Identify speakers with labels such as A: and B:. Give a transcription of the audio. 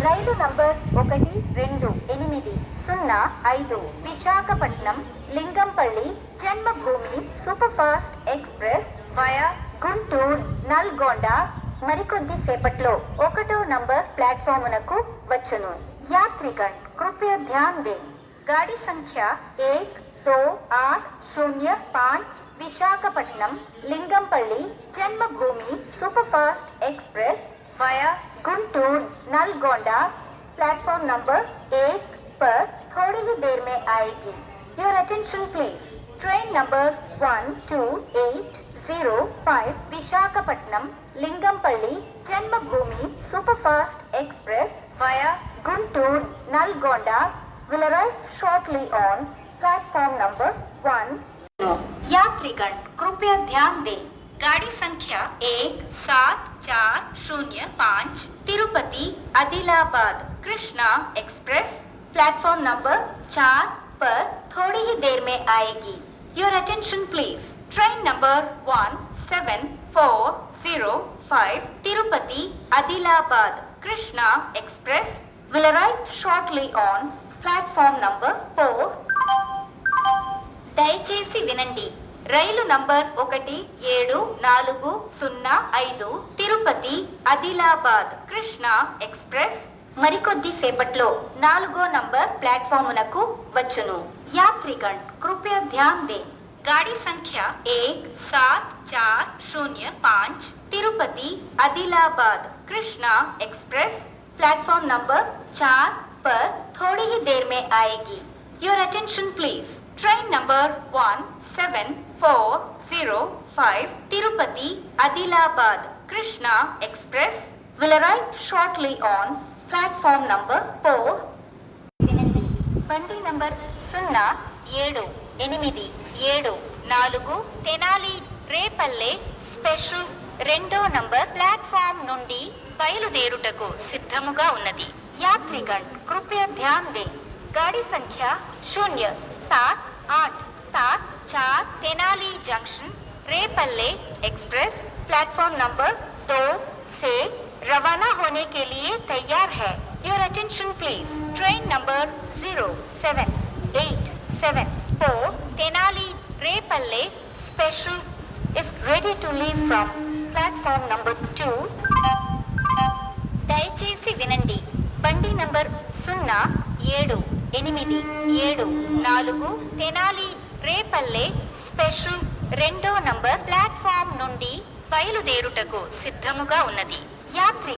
A: రైలు number 120805 Visakhapatnam Lingampalli Janmabhoomi super fast express via Guntur Nalgonda మరికొద్ది సేపట్లో 1వ నంబర్ ప్లాట్ఫామునకు వచ్చును। यात्रीगण कृपया ध्यान दें, गाड़ी संख्या 12805 Visakhapatnam Lingampalli Janmabhoomi superfast express via Guntur Nalgonda platform number 1 पर थोड़ी ही देर में आएगी। Your attention please. Train number 12805 Visakhapatnam Lingampalli Janmabhoomi superfast express via Guntur Nalgonda will arrive shortly on platform number 1। यात्रीगण कृपया ध्यान दें, गाड़ी संख्या 17405 Tirupati Adilabad Krishna express platform number 4 पर थोड़ी ही देर में आएगी। Your attention please. Train number 17405 Tirupati Adilabad Krishna express will arrive shortly on platform number 4। దయచేసి వినండి, రైలు నంబర్ 174005 తిరుపతి ఆదిలాబాద్ కృష్ణా ఎక్స్ప్రెస్ మరికొద్ది సేపట్లో 4వ నంబర్ ప్లాట్ఫామునకు వచ్చును। यात्रीगण कृपया ध्यान दें, गाड़ी संख्या 17405 Tirupati Adilabad Krishna express platform number 4 पर थोड़ी ही देर में आएगी। Your attention please. Train number 17405 Tirupati Adilabad Krishna express will arrive shortly on platform number 4। బండి నంబర్ 078774 తెనాలి రేపల్లె స్పెషల్ 2వ నంబర్ ప్లాట్ఫామ్ నుండి బయలుదేరుటకు సిద్ధముగా ఉన్నది। यात्रीगण कृपया ध्यान दें, गाड़ी संख्या 07874 Tenali junction Repalle express platform number 2 से रवाना होने के लिए तैयार है। Your attention please. Train number 07874 Tenali Repalle special is ready to leave from platform number 2। దయచేసి వినండి, బండి నంబర్ 078774 తెనాలి రేపల్లె స్పెషల్ 2వ నంబర్ ప్లాట్ఫామ్ నుండి బయలుదేరుటకు సిద్ధముగా ఉన్నది। యాత్రి